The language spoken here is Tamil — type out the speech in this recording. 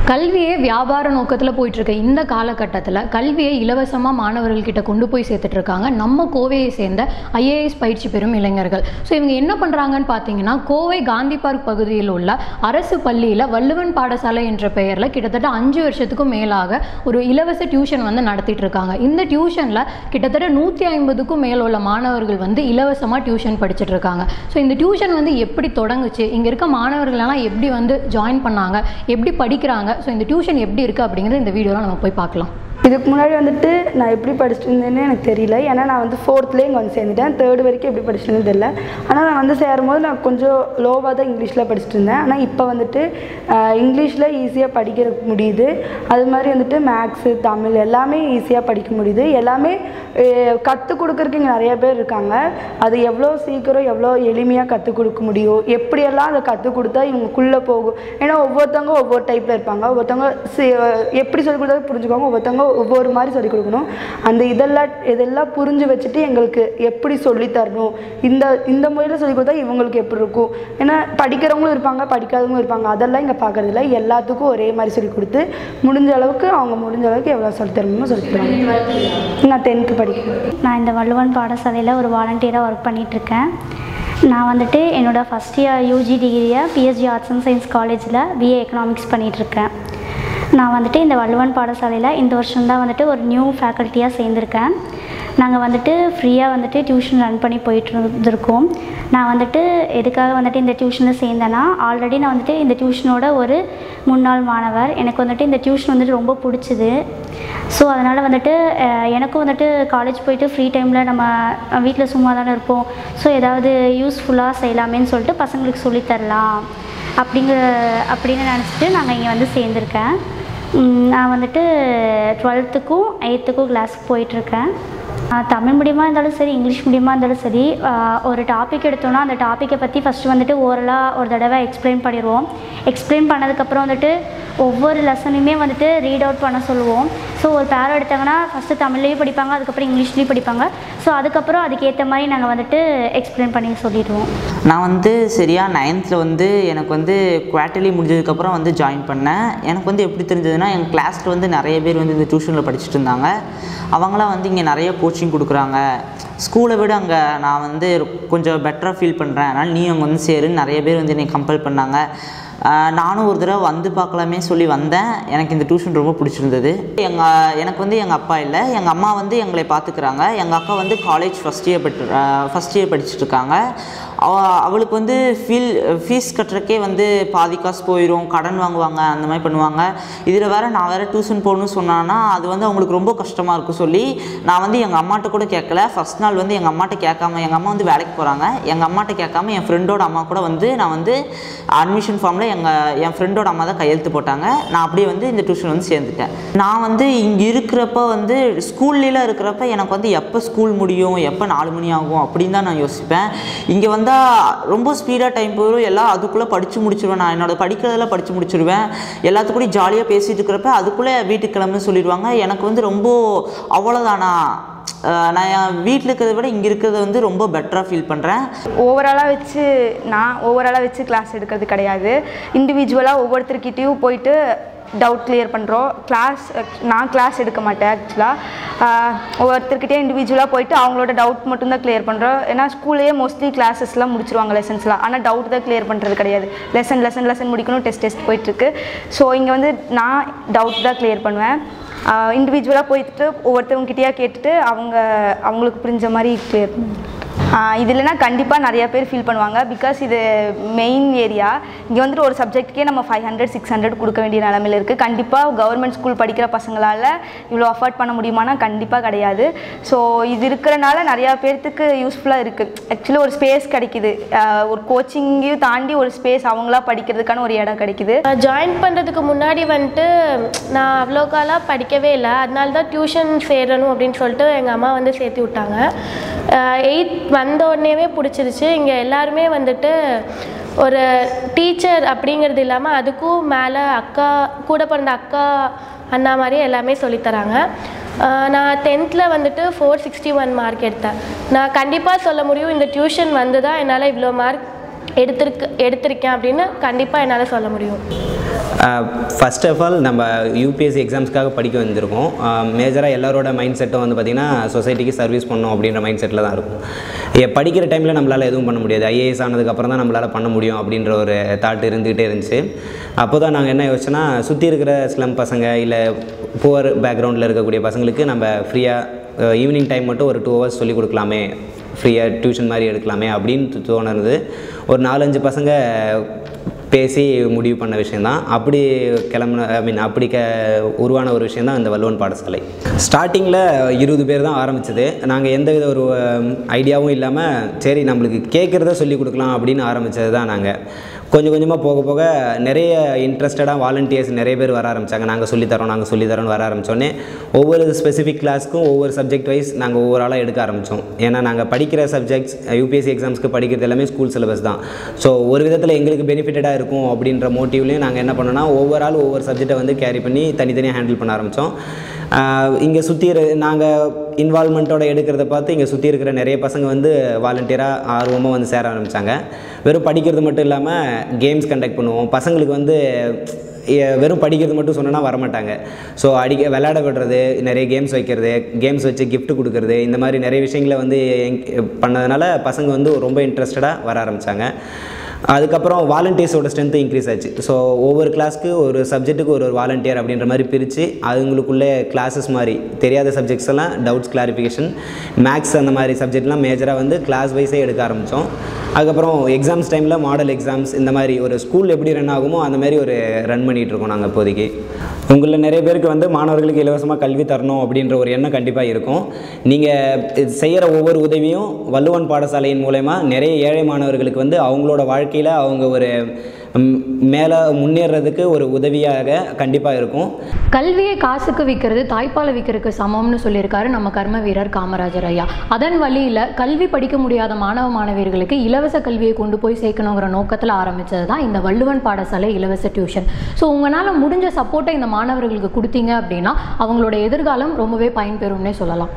கல்வியே வியாபார நோக்கத்தில் போயிட்டுருக்க இந்த காலகட்டத்தில் கல்வியை இலவசமாக மாணவர்கள்கிட்ட கொண்டு போய் சேர்த்துட்ருக்காங்க நம்ம கோவையை சேர்ந்த ஐஏஎஸ் பயிற்சி பெறும் இளைஞர்கள். ஸோ இவங்க என்ன பண்ணுறாங்கன்னு பார்த்தீங்கன்னா, கோவை காந்தி பார்க் பகுதியில் உள்ள அரசு பள்ளியில் வள்ளுவன் பாடசாலை என்ற பெயரில் கிட்டத்தட்ட 5 வருஷத்துக்கும் மேலாக ஒரு இலவச டியூஷன் நடத்திட்டு இருக்காங்க. இந்த டியூஷனில் கிட்டத்தட்ட 150க்கும் மேல் உள்ள மாணவர்கள் இலவசமாக டியூஷன் படிச்சுட்டு இருக்காங்க. ஸோ இந்த டியூஷன் எப்படி தொடங்குச்சு, இங்கே இருக்க மாணவர்களெல்லாம் எப்படி ஜாயின் பண்ணாங்க, எப்படி படிக்கிறாங்க, ஸோ இந்த டியூஷன் எப்படி இருக்குது அப்படிங்கிறது இந்த வீடியோவில் நம்ம போய் பார்க்கலாம். இதுக்கு முன்னாடி நான் எப்படி படிச்சுட்டு இருந்தேன்னு எனக்கு தெரியல. ஏன்னா நான் 4th இங்கே சேர்ந்துட்டேன். 3rd வரைக்கும் எப்படி படிச்சுட்டு தெரியல. ஆனால் நான் சேரும்போது நான் கொஞ்சம் லோவாக தான் இங்கிலீஷில் படிச்சுட்டு இருந்தேன். ஆனால் இப்போ இங்கிலீஷில் ஈஸியாக படிக்க முடியுது. அது மாதிரி மேக்ஸு, தமிழ் எல்லாமே ஈஸியாக படிக்க முடியுது. எல்லாமே கற்றுக் கொடுக்குறதுக்கு இங்கே நிறைய பேர் இருக்காங்க. அது எவ்வளோ சீக்கிரம் எவ்வளோ எளிமையாக கற்றுக் கொடுக்க முடியும், எப்படியெல்லாம் அதை கற்றுக் கொடுத்தா இவங்களுக்குள்ளே போகும். ஏன்னா ஒவ்வொருத்தவங்க ஒவ்வொரு டைப்பில் இருப்பாங்க. ஒவ்வொருத்தவங்க எப்படி சொல்லிக் கொடுத்தா புரிஞ்சுக்குவாங்க, ஒவ்வொருத்தவங்க ஒவ்வொரு மாதிரி சொல்லிக் கொடுக்கணும். அந்த இதெல்லாம் புரிஞ்சு வச்சுட்டு எங்களுக்கு எப்படி சொல்லித்தரணும், இந்த முறையில் சொல்லிக் கொடுத்தா இவங்களுக்கு எப்படி இருக்கும். ஏன்னா படிக்கிறவங்களும் இருப்பாங்க, படிக்காதவங்களும் இருப்பாங்க. அதெல்லாம் இங்கே பார்க்குறதில்ல. எல்லாத்துக்கும் ஒரே மாதிரி சொல்லிக் கொடுத்து முடிஞ்ச அளவுக்கு எவ்வளோ சொல்லித்தரணுமோ சொல்லித்தருவாங்க. நான் 10th படிக்கிறேன். நான் இந்த வள்ளுவன் பாடசாலையில் ஒரு வாலண்டியராக ஒர்க் பண்ணிகிட்ருக்கேன். நான் என்னோடய ஃபஸ்ட் இயர் யூஜி டிகிரியை பிஎஸ்ஜி ஆர்ட்ஸ் அண்ட் சயின்ஸ் காலேஜில் பிஏ எக்கனாமிக்ஸ் பண்ணிகிட்ருக்கேன். நான் இந்த வள்ளுவன் பாடசாலையில் இந்த வருஷம்தான் ஒரு நியூ ஃபேக்கல்ட்டியாக சேர்ந்துருக்கேன். நாங்கள் ஃப்ரீயாக டியூஷன் ரன் பண்ணி போயிட்டு இருந்திருக்கோம். நான் எதுக்காக இந்த டியூஷனில் சேர்ந்தேன்னா, ஆல்ரெடி நான் இந்த டியூஷனோட ஒரு முன்னாள் மாணவர். எனக்கு இந்த டியூஷன் ரொம்ப பிடிச்சிது. ஸோ அதனால் எனக்கும் காலேஜ் போயிட்டு ஃப்ரீ டைமில் நம்ம வீட்டில் சும்மா தானே இருப்போம். ஸோ ஏதாவது யூஸ்ஃபுல்லாக செய்யலாமேன்னு சொல்லிட்டு பசங்களுக்கு சொல்லித்தரலாம் அப்படின்னு நினச்சிட்டு நாங்கள் இங்கே சேர்ந்துருக்கேன். நான் 12க்கும் 8க்கும் கிளாஸுக்கு போயிட்டுருக்கேன். தமிழ் மீடியமாக இருந்தாலும் சரி, இங்கிலீஷ் மீடியமாக இருந்தாலும் சரி, ஒரு டாபிக் எடுத்தோன்னா அந்த டாப்பிக்கை பற்றி ஃபஸ்ட்டு ஓரலாக ஒரு தடவை எக்ஸ்பிளைன் பண்ணிடுவோம். எக்ஸ்பிளைன் பண்ணதுக்கப்புறம் ஒவ்வொரு லெசனுமே ரீட் அவுட் பண்ண சொல்லுவோம். ஸோ ஒரு பேரா எடுத்தாங்கன்னா ஃபஸ்ட்டு தமிழ்லேயும் படிப்பாங்க, அதுக்கப்புறம் இங்கிலீஷ்லேயும் படிப்பாங்க. ஸோ அதுக்கப்புறம் அதுக்கேற்ற மாதிரி நாங்கள் எக்ஸ்பிளைன் பண்ணி சொல்லிடுவோம். நான் சரியாக 9th எனக்கு குவார்ட்டர்லி முடிஞ்சதுக்கப்புறம் ஜாயின் பண்ணேன். எனக்கு எப்படி தெரிஞ்சதுன்னா, எங்கள் கிளாஸில் நிறைய பேர் இந்த டியூஷனில் படிச்சுட்டு இருந்தாங்க. அவங்களாம் இங்கே நிறைய கோச்சிங் கொடுக்குறாங்க. ஸ்கூலை விட அங்கே நான் கொஞ்சம் பெட்டராக ஃபீல் பண்ணுறேன், அதனால் நீ அங்கே சேருன்னு நிறைய பேர் என்னை கம்பல் பண்ணாங்க. நானும் ஒரு தடவை பார்க்கலாமே சொல்லி வந்தேன். எனக்கு இந்த டியூஷன் ரொம்ப பிடிச்சிருந்தது. எனக்கு எங்கள் அப்பா இல்லை, எங்கள் அம்மா எங்களை பார்த்துக்கிறாங்க. எங்கள் அக்கா காலேஜ் ஃபஸ்ட் இயர் படிச்சுட்ருக்காங்க. அவளுக்கு ஃபீஸ் கட்டுறக்கே பாதி காசு போயிடும், கடன் வாங்குவாங்க, அந்த மாதிரி பண்ணுவாங்க. இதில் நான் வேறு டியூஷன் போகணும்னு சொன்னான்னா அது அவங்களுக்கு ரொம்ப கஷ்டமாக இருக்கும் சொல்லி நான் எங்கள் அம்மாட்ட கூட கேட்கல. ஃபஸ்ட் நாள் எங்கள் அம்மாட்ட கேட்காம, எங்கள் அம்மா வேலைக்கு போகிறாங்க, எங்கள் அம்மாட்ட கேட்காம என் ஃப்ரெண்டோட அம்மா கூட நான் அட்மிஷன் ஃபார்மில் என் ஃப்ரெண்டோட அம்மா தான் கையெழுத்து போட்டாங்க. நான் அப்படியே இந்த டியூஷன் சேர்ந்துட்டேன். நான் இங்கே இருக்கிறப்ப ஸ்கூல்லாம் இருக்கிறப்ப எனக்கு எப்போ ஸ்கூல் முடியும், எப்போ 4 மணி ஆகும் அப்படின்னு தான் நான் யோசிப்பேன். இங்கே ரொம்ப ஸ்பீடாக டைம் போயிடும், எல்லாம் அதுக்குள்ளே படித்து முடிச்சிடுவேன். நான் என்னோட படிக்கிறதெல்லாம் படித்து முடிச்சிடுவேன். எல்லாத்துக்கூடயும் ஜாலியாக பேசிகிட்டு இருக்கிறப்ப அதுக்குள்ளே வீட்டுக்கு கிளம்புன்னு சொல்லிடுவாங்க. எனக்கு ரொம்ப அவ்வளோதானா, நான் என் வீட்டில் இருக்கிறத விட இங்கே இருக்கிறத ரொம்ப பெட்டராக ஃபீல் பண்ணுறேன். ஓவராலாக வச்சு கிளாஸ் எடுக்கிறது கிடையாது. இண்டிவிஜுவலாக ஒவ்வொருத்தர்கிட்டையும் போயிட்டு டவுட் கிளியர் பண்ணுறோம். நான் கிளாஸ் எடுக்க மாட்டேன். ஆக்சுவலாக ஒவ்வொருத்தர்கிட்டே இண்டிவிஜுவலாக போயிட்டு அவங்களோட டவுட் மட்டும்தான் கிளியர் பண்ணுறோம். ஏன்னா ஸ்கூல்லேயே மோஸ்ட்லி கிளாஸஸ்லாம் முடிச்சிருவாங்க, லெசன்ஸ்லாம். ஆனால் டவுட் தான் கிளியர் பண்ணுறது கிடையாது. லெசன் முடிக்கணும், டெஸ்ட் போயிட்டுருக்கு. ஸோ இங்கே நான் டவுட் தான் கிளியர் பண்ணுவேன். இண்டிவிஜுவலாக போயிட்டு ஒவ்வொருத்தவங்ககிட்டயா கேட்டுட்டு அவங்களுக்கு புரிஞ்ச மாதிரி கிளியர் பண்ணுவேன். இது இல்லைனா கண்டிப்பாக நிறையா பேர் ஃபீல் பண்ணுவாங்க. பிகாஸ் இது மெயின் ஏரியா. இங்கே ஒரு சப்ஜெக்ட்டுக்கே நம்ம 500-600 கொடுக்க வேண்டிய நிலமையில் இருக்குது. கண்டிப்பாக கவர்மெண்ட் ஸ்கூல் படிக்கிற பசங்களால் இவ்வளோ அஃபோர்ட் பண்ண முடியுமானா கண்டிப்பாக கிடையாது. ஸோ இது இருக்கிறனால நிறையா பேர்த்துக்கு யூஸ்ஃபுல்லாக இருக்குது. ஆக்சுவலி ஒரு ஸ்பேஸ் கிடைக்கிது, ஒரு கோச்சிங்கையும் தாண்டி ஒரு ஸ்பேஸ் அவங்களா படிக்கிறதுக்கான ஒரு இடம் கிடைக்கிது. ஜாயின் பண்ணுறதுக்கு முன்னாடி நான் அவ்வளோ காலாக படிக்கவே இல்லை. அதனால தான் டியூஷன் சேரணும் அப்படின்னு சொல்லிட்டு எங்கள் அம்மா சேர்த்து விட்டாங்க. 8th வந்த உடனேவே பிடிச்சிருச்சு. இங்கே எல்லாருமே ஒரு டீச்சர் அப்படிங்கிறது இல்லாமல் அதுக்கும் மேலே கூட பிறந்த அக்கா அண்ணா மாதிரி எல்லாமே சொல்லித்தராங்க. நான் 10th 461 மார்க் எடுத்தேன். நான் கண்டிப்பாக சொல்ல முடியும், இந்த டியூஷன் தான் என்னால் இவ்வளோ மார்க் எடுத்திருக்கேன் அப்படின்னு கண்டிப்பாக என்னால் சொல்ல முடியும். ஃபர்ஸ்ட் ஆஃப் ஆல் நம்ம யூபிஎஸ்சி எக்ஸாம்ஸ்க்காக படிக்க வந்திருக்கோம். மேஜராக எல்லாரோட மைண்ட் செட்டும் வந்து பார்த்திங்கன்னா சொசைட்டிக்கு சர்வீஸ் பண்ணணும் அப்படின்ற மைண்ட் செட்டில் தான் இருக்கும். படிக்கிற டைமில் நம்மளால் எதுவும் பண்ண முடியாது, ஐஏஎஸ் ஆனதுக்கப்புறம் தான் நம்மளால் பண்ண முடியும் அப்படின்ற ஒரு தாட் இருந்துகிட்டே இருந்துச்சு. அப்போ தான் நாங்கள் என்ன யோசிச்சோன்னா, சுற்றி இருக்கிற ஸ்லம் பசங்க இல்லை புவர் பேக்ரவுண்டில் இருக்கக்கூடிய பசங்களுக்கு நம்ம ஃப்ரீயாக ஈவினிங் டைம் மட்டும் ஒரு 2 hours சொல்லிக் கொடுக்கலாமே, ஃப்ரீயாக டியூஷன் மாதிரி எடுக்கலாமே அப்படின்னு தோணுது. ஒரு 4-5 பசங்க பேசி முடிவு பண்ண விஷயந்தான். அப்படி அப்படி உருவான ஒரு விஷயந்தான் இந்த வள்ளுவன் பாடசாலை. ஸ்டார்டிங்கில் 20 பேர் தான் ஆரம்பித்தது. நாங்கள் எந்த வித ஒரு ஐடியாவும் இல்லாமல் சரி நம்மளுக்கு கேட்குறத சொல்லிக் கொடுக்கலாம் அப்படின்னு ஆரம்பித்தது தான். நாங்கள் கொஞ்சம் கொஞ்சமாக போக போக நிறைய இன்ட்ரெஸ்டடாக வாலண்டியர்ஸ் நிறைய பேர் வர ஆரம்பித்தாங்க. நாங்கள் சொல்லித்தரோன்னு வர ஆரம்பித்தோன்னே ஒவ்வொரு ஸ்பெசிஃபிக் கிளாஸ்க்கும் ஒவ்வொரு சப்ஜெக்ட் வைஸ் நாங்கள் ஒவ்வொரு ஆளாக எடுக்க ஆரம்பித்தோம். ஏன்னா நாங்கள் படிக்கிற சப்ஜெக்ட்ஸ் யூபிஎஸ்சி எக்ஸாம்ஸ்க்கு படிக்கிறது எல்லாமே ஸ்கூல் சிலபஸ் தான். ஸோ ஒரு விதத்தில் எங்களுக்கு பெனிஃபிட்டடாக இருக்கும் அப்படின்ற மோட்டிவ்லேயும் நாங்கள் என்ன பண்ணோன்னா ஒவ்வொரு ஆள் ஒவ்வொரு சப்ஜெக்டை வந்து கேரி பண்ணி தனித்தனியாக ஹேண்டில் பண்ண ஆரம்பித்தோம். இங்கே சுற்றி நாங்கள் இன்வால்மெண்ட்டோட எடுக்கிறத பார்த்து இங்கே சுற்றி இருக்கிற நிறைய பசங்க வந்து வாலண்டியராக ஆர்வமாக வந்து சேர ஆரம்பித்தாங்க. வெறும் படிக்கிறது மட்டும் இல்லாமல் கேம்ஸ் கண்டக்ட் பண்ணுவோம். பசங்களுக்கு வந்து வெறும் படிக்கிறது மட்டும் சொன்னோன்னா வரமாட்டாங்க. ஸோ விளையாட விடுறது, நிறைய கேம்ஸ் வைக்கிறது, கேம்ஸ் வச்சு கிஃப்ட் கொடுக்குறது, இந்த மாதிரி நிறைய விஷயங்களை வந்து பண்ணதுனால பசங்க வந்து ரொம்ப இன்ட்ரெஸ்டடாக வர ஆரம்பித்தாங்க. அதுக்கப்புறம் வாலண்டியர்ஸோட ஸ்ட்ரென்த்து இன்க்ரீஸ் ஆச்சு. ஸோ ஒவ்வொரு கிளாஸ்க்கு ஒரு சப்ஜெக்ட்டுக்கு ஒரு வாலண்டியர் அப்படின்ற மாதிரி பிரித்து அவங்களுக்குள்ளே கிளாஸஸ் மாதிரி தெரியாத சப்ஜெக்ட்ஸ் எல்லாம் டவுட்ஸ் கிளாரிஃபிகேஷன், மேக்ஸ் அந்த மாதிரி சப்ஜெக்ட்லாம் மேஜராக வந்து கிளாஸ் வைஸே எடுக்க ஆரம்பித்தோம். அதுக்கப்புறம் எக்ஸாம்ஸ் டைமில் மாடல் எக்ஸாம்ஸ் இந்த மாதிரி ஒரு ஸ்கூல் எப்படி ரன் ஆகுமோ அந்த மாதிரி ஒரு ரன் பண்ணிகிட்ருக்கோம் நாங்கள் இப்போதைக்கு. உங்களில் நிறைய பேருக்கு வந்து மாணவர்களுக்கு இலவசமாக கல்வி தரணும் அப்படின்ற ஒரு எண்ணம் கண்டிப்பாக இருக்கும். நீங்கள் செய்கிற ஒவ்வொரு உதவியும் வள்ளுவன் பாடசாலையின் மூலமா நிறைய ஏழை மாணவர்களுக்கு வந்து அவங்களோட வாழ்க்கையில் அவங்க ஒரு மேலே முன்னேறதுக்கு ஒரு உதவியாக கண்டிப்பாக இருக்கும். கல்வியை காசுக்கு விற்கிறது தாய்ப்பாலை விற்கிறதுக்கு சமம்னு சொல்லியிருக்காரு நம்ம கர்ம வீரர் காமராஜர் ஐயா. அதன் வழியில் கல்வி படிக்க முடியாத மாணவ மாணவியர்களுக்கு இலவச கல்வியை கொண்டு போய் சேர்க்கணுங்கிற நோக்கத்தில் ஆரம்பித்தது தான் இந்த வள்ளுவன் பாடசாலை இலவச டியூஷன். ஸோ உங்களால் முடிஞ்ச சப்போர்ட்டை இந்த மாணவர்களுக்கு கொடுத்தீங்க அப்படின்னா அவங்களோட எதிர்காலம் ரொம்பவே பயன்பெறும்னே சொல்லலாம்.